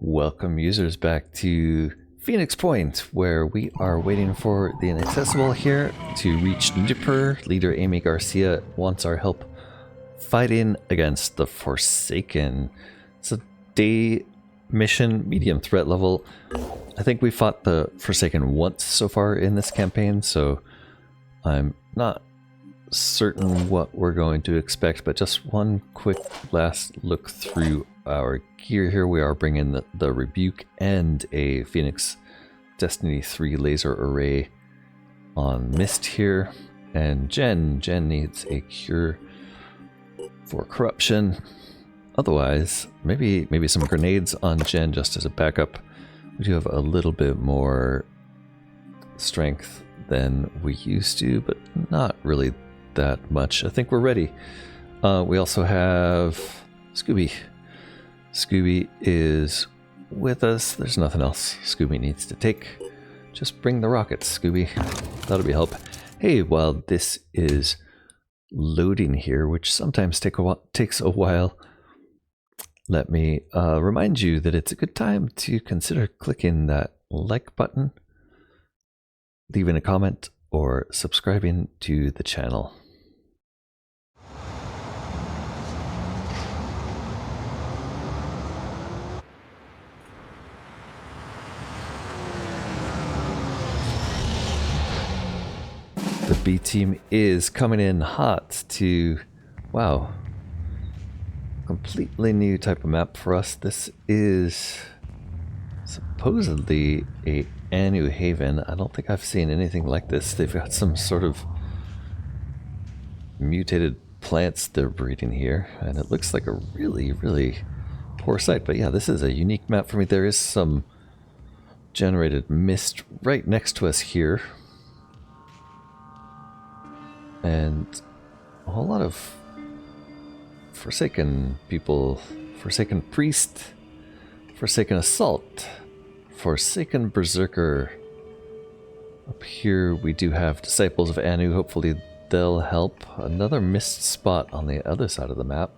Welcome users back to Phoenix Point, where we are waiting for the inaccessible here to reach Nippur. Leader Amy Garcia wants our help fighting against the Forsaken. It's a day mission, medium threat level. I think we fought the Forsaken once so far in this campaign, so I'm not certain what we're going to expect, but just one quick last look through our gear here. We are bringing the Rebuke and a Phoenix Destiny 3 laser array on Mist here, and Jen needs a cure for corruption. Otherwise, maybe some grenades on Jen just as a backup. We do have a little bit more strength than we used to, but not really that much. I think we're ready. We also have Scooby. Scooby is with us. There's nothing else Scooby needs to take. Just bring the rockets, Scooby. That'll be help. Hey, while this is loading here, which sometimes takes a while, let me remind you that it's a good time to consider clicking that like button, leaving a comment, or subscribing to the channel. The B team is coming in hot to, wow, completely new type of map for us. This is supposedly a Anu Haven. I don't think I've seen anything like this. They've got some sort of mutated plants they're breeding here, and it looks like a really poor site. But yeah, this is a unique map for me. There is some generated mist right next to us here, and a whole lot of Forsaken people, Forsaken Priest, Forsaken Assault, Forsaken Berserker. Up here we do have Disciples of Anu, hopefully they'll help. Another mist spot on the other side of the map.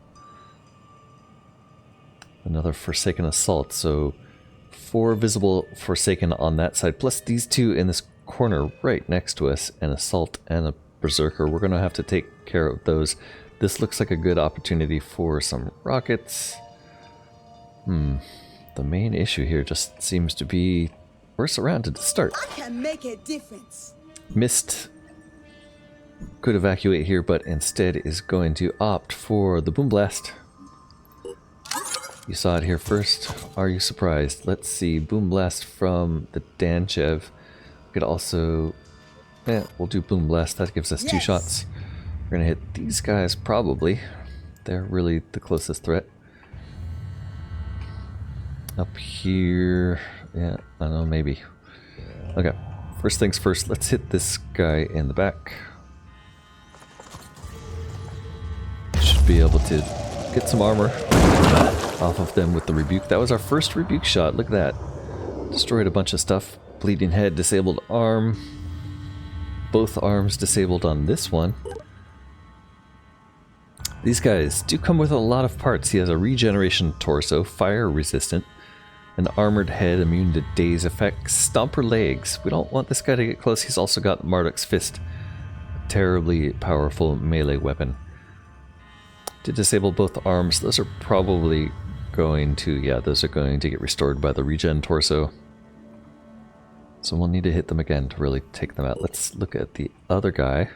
Another Forsaken Assault, so 4 visible Forsaken on that side, plus these 2 in this corner right next to us, an Assault and a Berserker. We're going to have to take care of those. This looks like a good opportunity for some rockets. The main issue here just seems to be we're surrounded to start. I can make a difference. Mist could evacuate here, but instead is going to opt for the Boom Blast. You saw it here first. Are you surprised? Let's see. Boom Blast from the Danchev. We could also... we'll do Boom Blast. That gives us 2 shots. We're going to hit these guys probably. They're really the closest threat. Up here... yeah, I don't know, maybe. Okay, first things first, let's hit this guy in the back. Should be able to get some armor off of them with the Rebuke. That was our first Rebuke shot, look at that. Destroyed a bunch of stuff. Bleeding head, disabled arm. Both arms disabled on this one. These guys do come with a lot of parts. He has a regeneration torso, fire resistant, an armored head immune to daze effects, stomper legs. We don't want this guy to get close. He's also got Marduk's Fist, a terribly powerful melee weapon. To disable both arms, those are probably going to, yeah, those are going to get restored by the regen torso. So we'll need to hit them again to really take them out. Let's look at the other guy.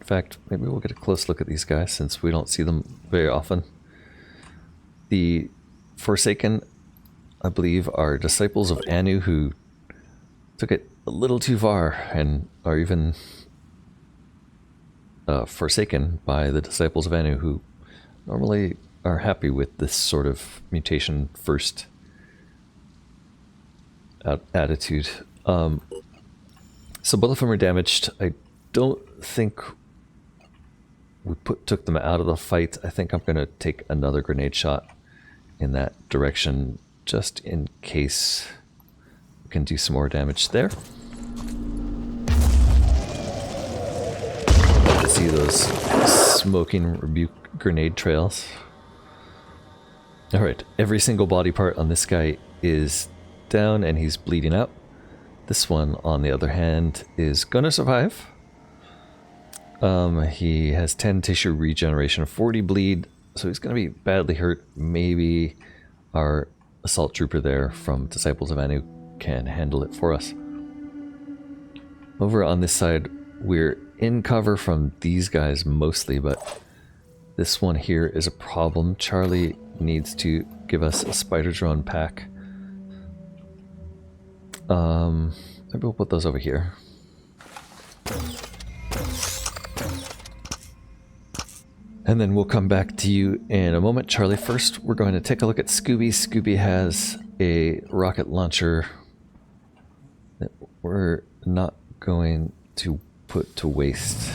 In fact, maybe we'll get a close look at these guys since we don't see them very often. The Forsaken, I believe, are Disciples of Anu who took it a little too far and are even forsaken by the Disciples of Anu, who normally are happy with this sort of mutation first attitude. So both of them are damaged. I don't think we took them out of the fight. I think I'm going to take another grenade shot in that direction just in case we can do some more damage there. See those smoking Rebuke grenade trails. Alright, every single body part on this guy is down and he's bleeding out. This one, on the other hand, is gonna survive. He has 10 tissue regeneration, 40 bleed, so he's gonna be badly hurt. Maybe our assault trooper there from Disciples of Anu can handle it for us. Over on this side, we're in cover from these guys mostly, but this one here is a problem. Charlie needs to give us a spider drone pack. Maybe we'll put those over here. And then we'll come back to you in a moment. Charlie, first we're going to take a look at Scooby. Scooby has a rocket launcher that we're not going to put to waste.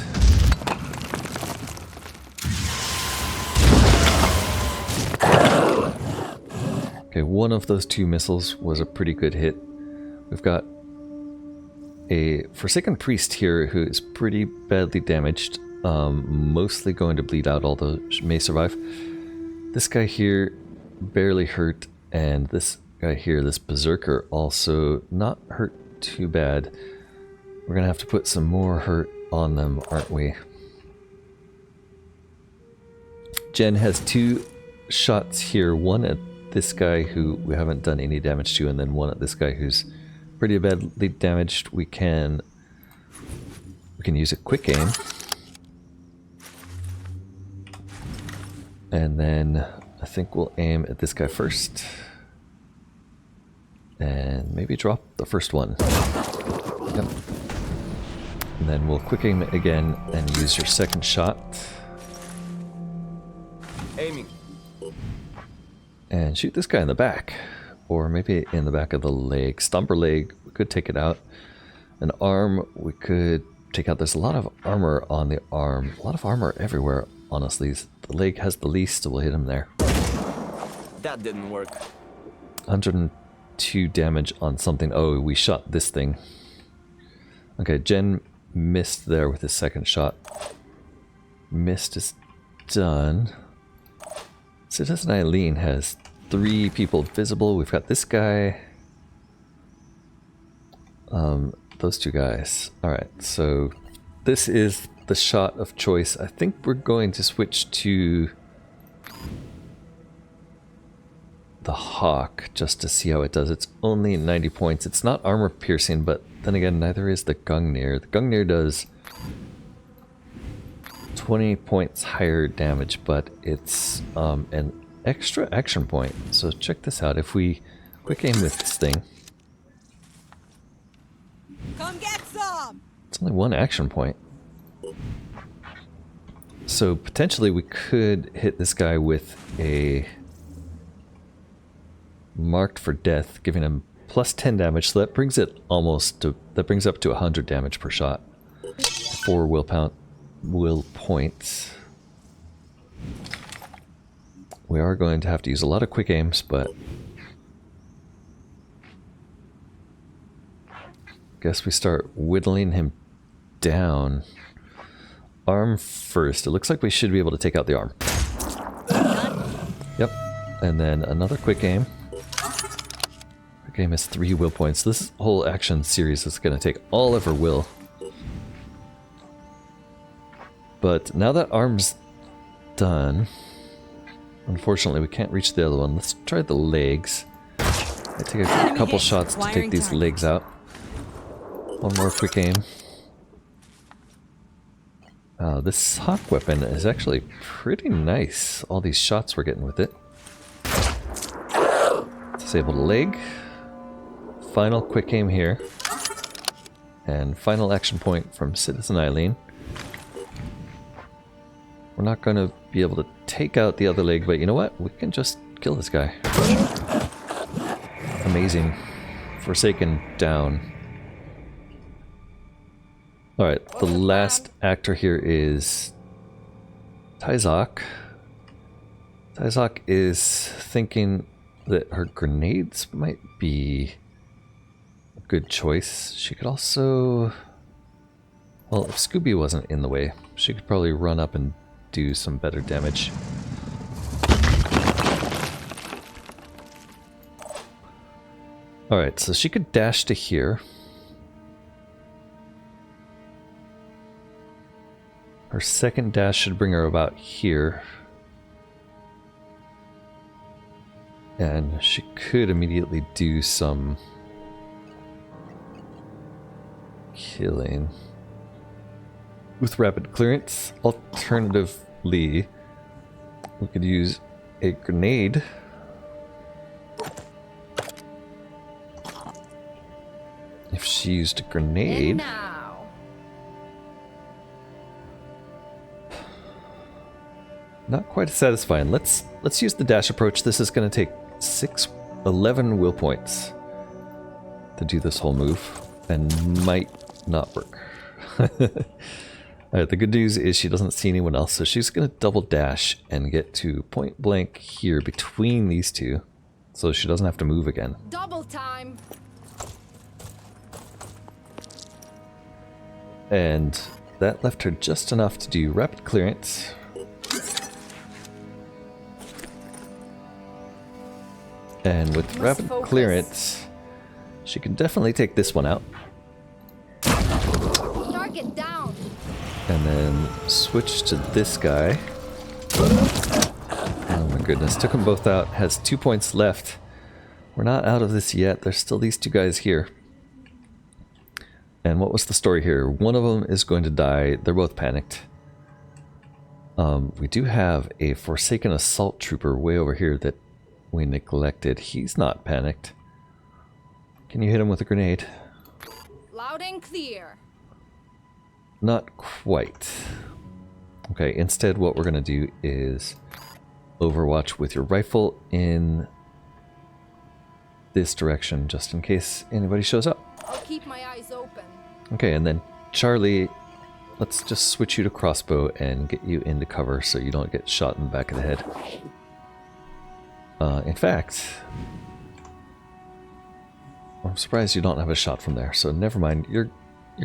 Okay, one of those two missiles was a pretty good hit. We've got a Forsaken Priest here who is pretty badly damaged. Mostly going to bleed out, although may survive. This guy here barely hurt, and this guy here, this Berserker, also not hurt too bad. We're gonna have to put some more hurt on them, aren't we? Jen has 2 shots here, one at this guy who we haven't done any damage to, and then one at this guy who's pretty badly damaged. We can use a quick aim. And then I think we'll aim at this guy first. And maybe drop the first one. Yep. And then we'll quick aim again and use your second shot. Aiming. And shoot this guy in the back. Or maybe in the back of the leg. Stomper leg, we could take it out. An arm, we could take out. There's a lot of armor on the arm. A lot of armor everywhere, honestly. The leg has the least, so we'll hit him there. That didn't work. 102 damage on something. Oh, we shot this thing. Okay, Jen missed there with his second shot. Missed is done. Citizen Eileen has 3 people visible. We've got this guy. Those 2 guys. Alright, so this is the shot of choice. I think we're going to switch to the Hawk just to see how it does. It's only 90 points. It's not armor piercing, but then again, neither is the Gungnir. The Gungnir does 20 points higher damage, but it's an extra action point. So check this out. If we quick aim with this thing, Come get some! it's only 1 action point. So potentially we could hit this guy with a marked for death, giving him plus 10 damage. So that brings it almost to, that brings up to 100 damage per shot. 4 will points. We are going to have to use a lot of quick aims, but guess we start whittling him down. Arm first. It looks like we should be able to take out the arm. Yep. And then another quick aim. Quick aim has 3 will points. This whole action series is going to take all of her will. But now that arm's done, unfortunately we can't reach the other one. Let's try the legs. I take a couple shots to take these legs out. One more quick aim. This Hawk weapon is actually pretty nice. All these shots we're getting with it. Disable the leg. Final quick aim here. And final action point from Citizen Eileen. We're not going to be able to take out the other leg, but you know what? We can just kill this guy. Amazing. Forsaken down. Alright, the last actor here is Tyzok. Tyzok is thinking that her grenades might be a good choice. She could also... Well, if Scooby wasn't in the way, she could probably run up and do some better damage. Alright, so she could dash to here. Her second dash should bring her about here. And she could immediately do some killing with rapid clearance. Alternatively, we could use a grenade. If she used a grenade, not quite as satisfying. Let's use the dash approach. This is going to take 11 will points to do this whole move, and might not work. Alright, the good news is she doesn't see anyone else, so she's going to double dash and get to point blank here between these two, so she doesn't have to move again. Double time. And that left her just enough to do rapid clearance. And with rapid clearance, she can definitely take this one out. Target down. And then switch to this guy. Oh my goodness, took them both out. Has 2 points left. We're not out of this yet. There's still these two guys here. And what was the story here? One of them is going to die. They're both panicked. We do have a Forsaken Assault Trooper way over here that we neglected. He's not panicked. Can you hit him with a grenade? Loud and clear. Not quite. Okay, instead what we're going to do is overwatch with your rifle in this direction, just in case anybody shows up. I'll keep my eyes open. Okay, and then Charlie, let's just switch you to crossbow and get you into cover so you don't get shot in the back of the head. In fact, I'm surprised you don't have a shot from there, so never mind. You're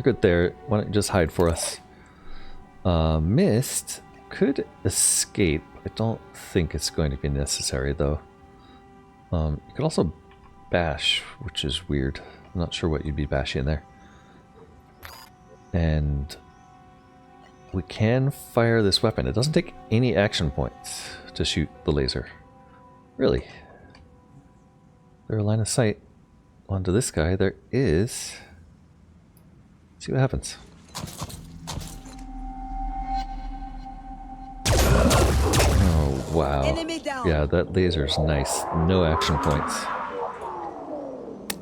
good there. Why don't you just hide for us? Mist could escape. I don't think it's going to be necessary, though. You could also bash, which is weird. I'm not sure what you'd be bashing there. And we can fire this weapon. It doesn't take any action points to shoot the laser. Really? There's a line of sight onto this guy. There is. Let's see what happens. Oh, wow. Enemy down. Yeah, that laser's nice. No action points.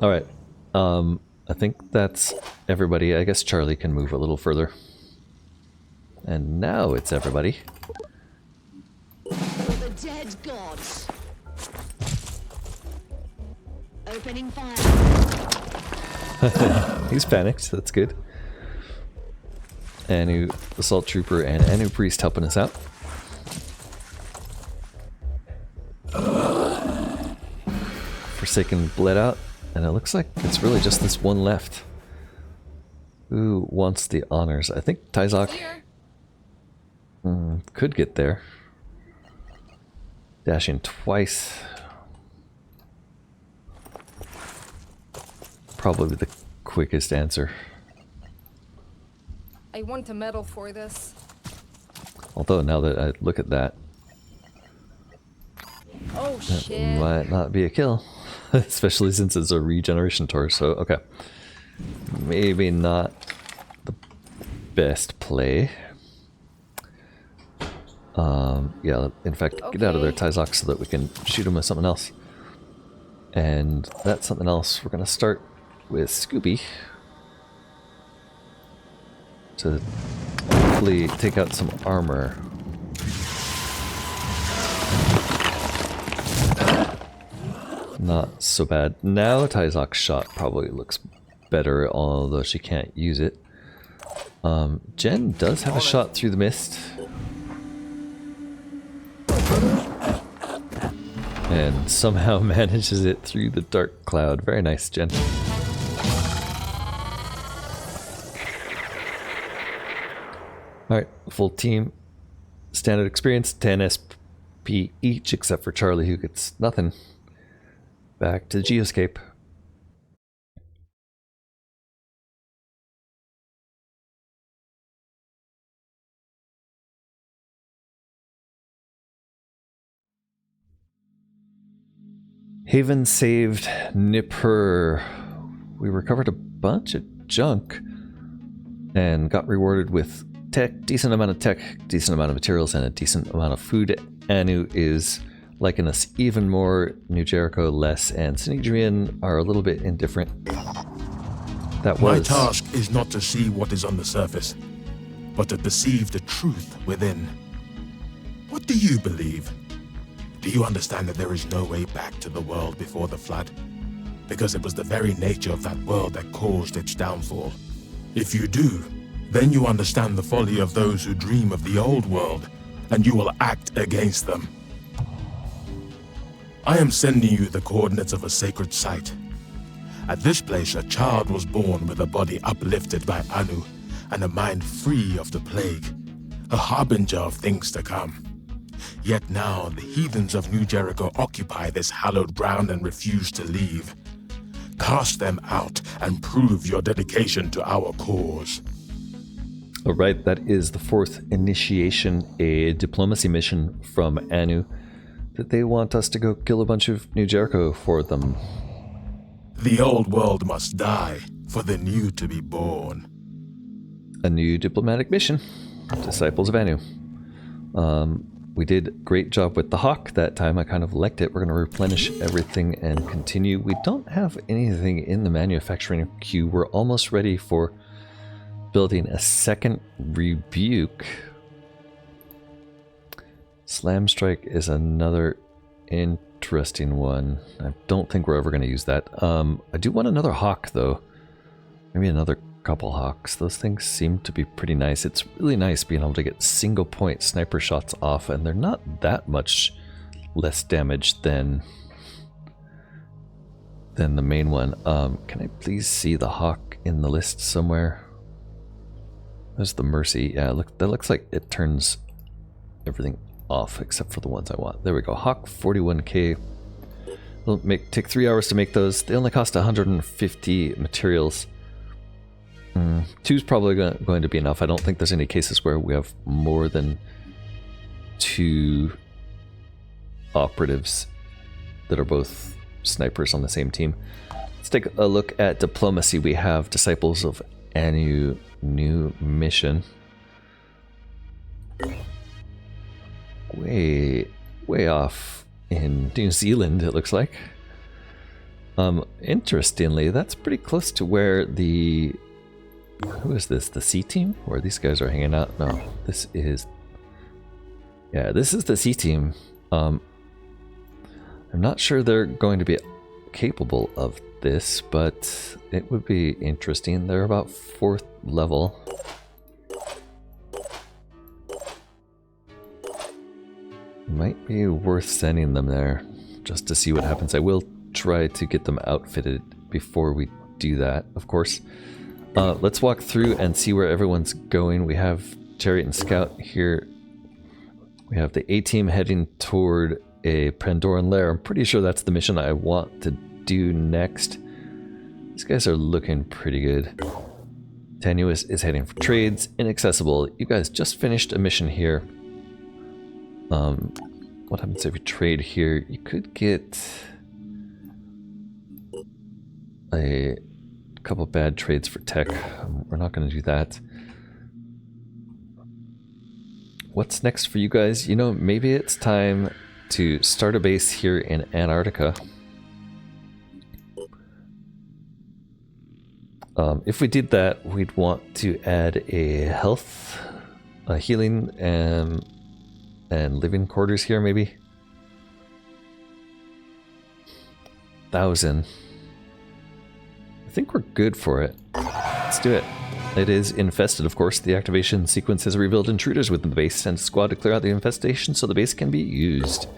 Alright. I think that's everybody. I guess Charlie can move a little further. And now it's everybody. For the dead gods. Opening fire. He's panicked. That's good. Anu Assault Trooper and Anu Priest helping us out. Forsaken bled out. And it looks like it's really just this one left. Who wants the honors? I think Tyzok could get there. Dashing twice. Probably the quickest answer. I want a medal for this. Although now that I look at that, Oh that shit. might not be a kill. Especially since it's a regeneration torch, so okay. Maybe not the best play. Yeah, in fact, get out of there, Tyzok, so that we can shoot him with something else. And that's something else. We're gonna start with Scooby to hopefully take out some armor. Not so bad. Now Tyzok's shot probably looks better, although she can't use it. Jen does have a shot through the mist. And somehow manages it through the dark cloud. Very nice, Jen. Alright, full team. Standard experience, 10 SP each, except for Charlie, who gets nothing. Back to the Geoscape. Haven saved Nippur. We recovered a bunch of junk and got rewarded with tech, decent amount of tech, decent amount of materials, and a decent amount of food. Anu is liking us even more, New Jericho less, and Sinigdrian are a little bit indifferent. That My was... task is not to see what is on the surface, but to perceive the truth within. What do you believe? Do you understand that there is no way back to the world before the flood? Because it was the very nature of that world that caused its downfall. If you do, then you understand the folly of those who dream of the old world, and you will act against them. I am sending you the coordinates of a sacred site. At this place, a child was born with a body uplifted by Anu, and a mind free of the plague, a harbinger of things to come. Yet now, the heathens of New Jericho occupy this hallowed ground and refuse to leave. Cast them out and prove your dedication to our cause. Alright, that is the fourth initiation, a diplomacy mission from Anu, that they want us to go kill a bunch of New Jericho for them. The old world must die for the new to be born. A new diplomatic mission. Disciples of Anu. We did a great job with the Hawk that time. I kind of liked it. We're going to replenish everything and continue. We don't have anything in the manufacturing queue. We're almost ready for building a second rebuke. Slam Strike is another interesting one. I don't think we're ever going to use that. I do want another Hawk though. Maybe another couple Hawks. Those things seem to be pretty nice. It's really nice being able to get single point sniper shots off, and they're not that much less damage than the main one. Can I please see the Hawk in the list somewhere? There's the Mercy. Yeah, look, that looks like it turns everything off except for the ones I want. There we go. Hawk 41k. It'll take 3 hours to make those. They only cost 150 materials. Two's probably going to be enough. I don't think there's any cases where we have more than 2 operatives that are both snipers on the same team. Let's take a look at diplomacy. We have Disciples of Anu, new mission. Way off in New Zealand, it looks like. Interestingly, that's pretty close to where the... Who is this? The C team? Where these guys are hanging out? No, this is... Yeah, this is the C team. I'm not sure they're going to be capable of this, but it would be interesting. They're about 4th level. Might be worth sending them there just to see what happens. I will try to get them outfitted before we do that, of course. Let's walk through and see where everyone's going. We have Chariot and Scout here. We have the A-team heading toward a Pandoran lair. I'm pretty sure that's the mission I want to do next. These guys are looking pretty good. Tenuous is heading for trades. Inaccessible. You guys just finished a mission here. What happens if you trade here? You could get a couple bad trades for tech. We're not going to do that. What's next for you guys? You know, maybe it's time to start a base here in Antarctica. If we did that, we'd want to add a health, a healing, and living quarters here, maybe. 1,000. I think we're good for it. Let's do it. It is infested, of course. The activation sequence has revealed intruders within the base. Send a squad to clear out the infestation so the base can be used.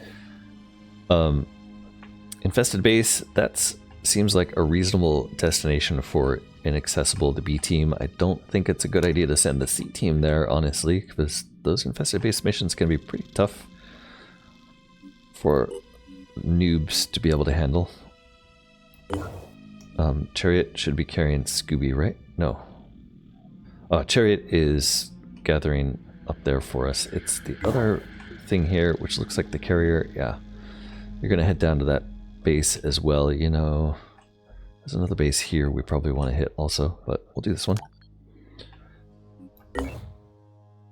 Infested base, that seems like a reasonable destination for inaccessible, the B team. I don't think it's a good idea to send the C team there, honestly, because those infested base missions can be pretty tough for noobs to be able to handle. Chariot should be carrying Scooby, right? No. Chariot is gathering up there for us. It's the other thing here, which looks like the carrier. Yeah. You're going to head down to that base as well, you know. There's another base here we probably want to hit also, but we'll do this one.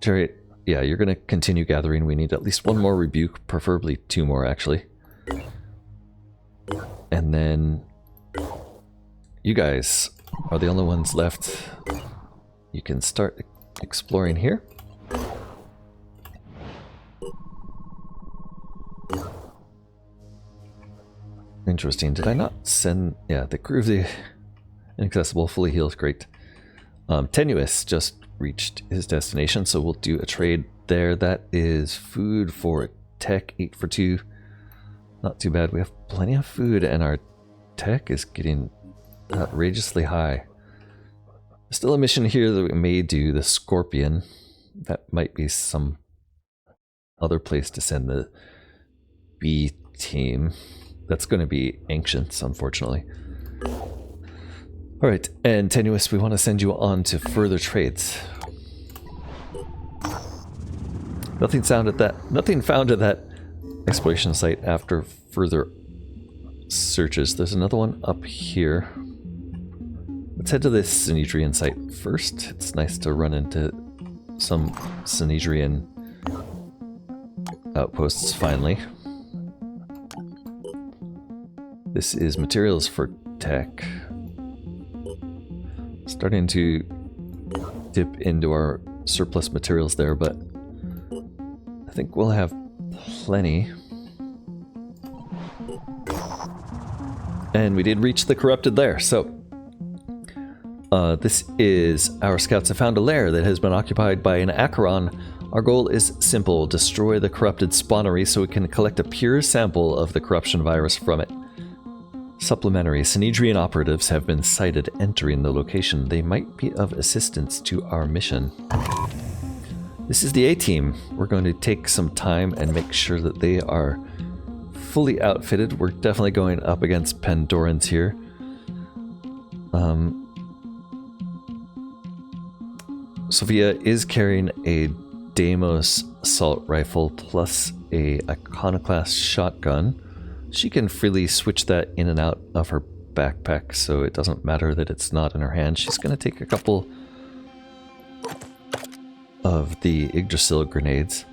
Chariot, yeah, you're going to continue gathering. We need at least one more rebuke, preferably two more actually. And then you guys are the only ones left. You can start exploring here. Interesting. Did I not send... Yeah, the crew of the Inaccessible fully heals. Great. Tenuous just reached his destination, so we'll do a trade there. That is food for tech, 8 for 2. Not too bad. We have plenty of food, and our tech is getting outrageously high. There's still a mission here that we may do, the Scorpion. That might be some other place to send the B team. That's going to be Ancients, unfortunately. Alright, and Tenuous, we want to send you on to further trades. Nothing found at that exploration site after further searches. There's another one up here. Let's head to this Synedrian site first. It's nice to run into some Synedrian outposts finally. This is materials for tech. Starting to dip into our surplus materials there, but I think we'll have plenty. And we did reach the corrupted lair, so this is our scouts have found a lair that has been occupied by an Acheron. Our goal is simple: destroy the corrupted spawnery so we can collect a pure sample of the corruption virus from it. Supplementary: Synedrian operatives have been sighted entering the location. They might be of assistance to our mission. This is the A-team. We're going to take some time and make sure that they are fully outfitted. We're definitely going up against Pandorans here. Sophia is carrying a Deimos assault rifle plus a Iconoclast shotgun. She can freely switch that in and out of her backpack, so it doesn't matter that it's not in her hand. She's going to take a couple of the Yggdrasil grenades.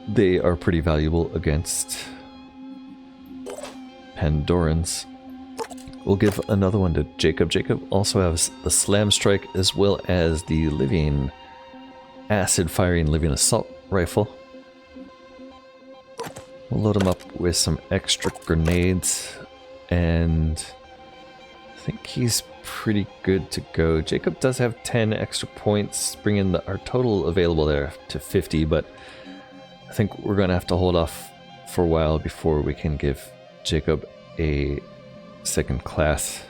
They are pretty valuable against Pandorans. We'll give another one to Jacob. Jacob also has the Slam Strike as well as the living acid-firing living assault rifle. We'll load him up with some extra grenades, and I think he's pretty good to go. Jacob does have 10 extra points, bringing our total available there to 50, but I think we're going to have to hold off for a while before we can give Jacob a second class.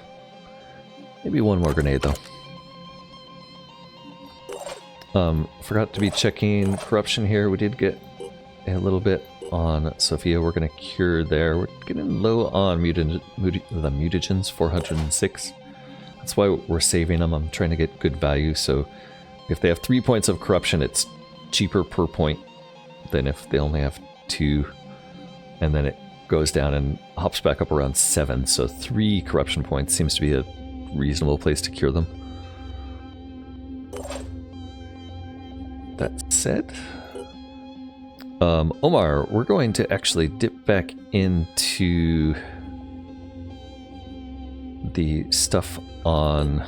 Maybe one more grenade, though. Forgot to be checking corruption here. We did get a little bit on Sophia. We're going to cure there. We're getting low on the mutagens, 406. That's why we're saving them. I'm trying to get good value, so if they have 3 points of corruption, it's cheaper per point than if they only have 2, and then it goes down and hops back up around 7, so 3 corruption points seems to be a reasonable place to cure them. That said, Omar, we're going to actually dip back into the stuff on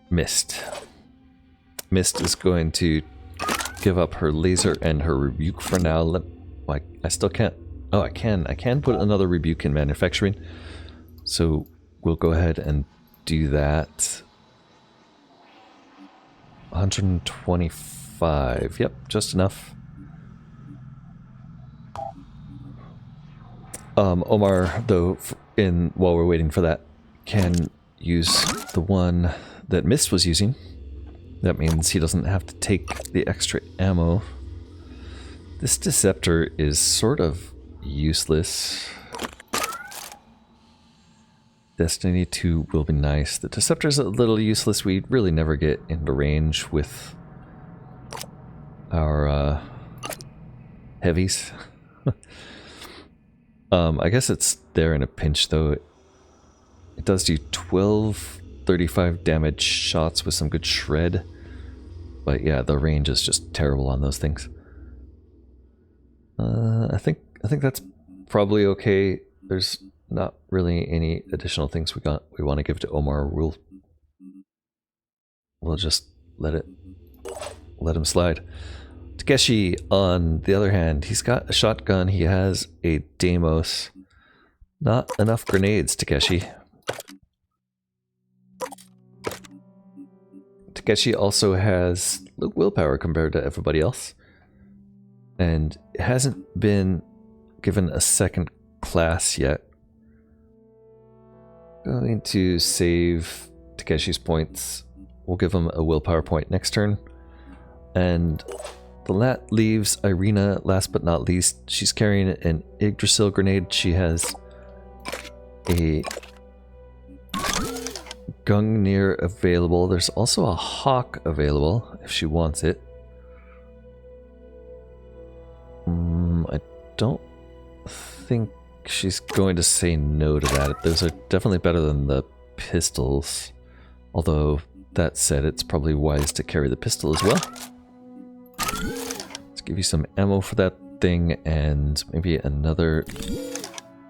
Mist. Mist is going to give up her laser and her rebuke for now. I still can't. Oh, I can put another rebuke in manufacturing. So we'll go ahead and do that. 125. Yep, just enough. Omar, though, while we're waiting for that, can use the one that Mist was using. That means he doesn't have to take the extra ammo. This Deceptor is sort of useless. Destiny 2 will be nice. The Deceptor's a little useless. We really never get into range with our heavies. I guess it's there in a pinch though. It does do 12 35 damage shots with some good shred. But yeah, the range is just terrible on those things. I think that's probably okay. There's not really any additional things we want to give to Omar. We'll just let him slide. Takeshi, on the other hand, he's got a shotgun. He has a Deimos. Not enough grenades, Takeshi. Takeshi also has low willpower compared to everybody else. And hasn't been given a second class yet. Going to save Takeshi's points. We'll give him a willpower point next turn. And that leaves Irina, last but not least. She's carrying an Yggdrasil grenade. She has a Gungnir available. There's also a Hawk available if she wants it. I don't think she's going to say no to that. Those are definitely better than the pistols. Although, that said, it's probably wise to carry the pistol as well. Let's give you some ammo for that thing and maybe another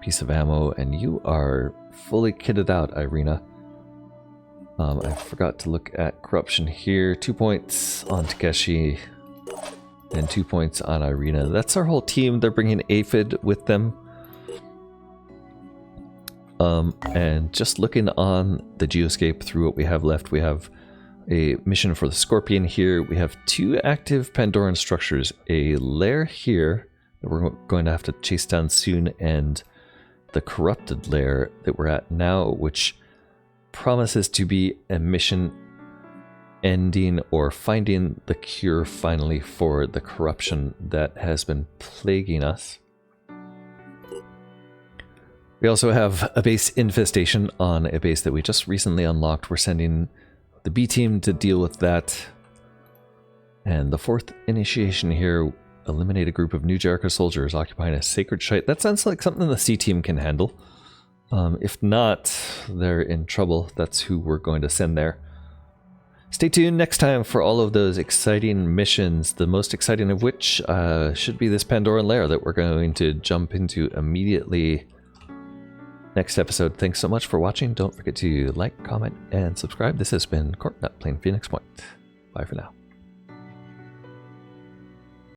piece of ammo. And you are fully kitted out, Irina. I forgot to look at corruption here. 2 points on Takeshi. And 2 points on Irina. That's our whole team. They're bringing Aphid with them. And just looking on the geoscape through what we have left, we have a mission for the Scorpion here. We have 2 active Pandoran structures. A lair here that we're going to have to chase down soon, and the corrupted lair that we're at now, which promises to be a mission ending or finding the cure finally for the corruption that has been plaguing us. We also have a base infestation on a base that we just recently unlocked. We're sending the B team to deal with that. And the 4th initiation here, eliminate a group of New Jericho soldiers occupying a sacred site. That sounds like something the C team can handle. If not, they're in trouble. That's who we're going to send there. Stay tuned next time for all of those exciting missions, the most exciting of which should be this Pandoran lair that we're going to jump into immediately next episode. Thanks so much for watching. Don't forget to like, comment, and subscribe. This has been Corknut playing Phoenix Point. Bye for now.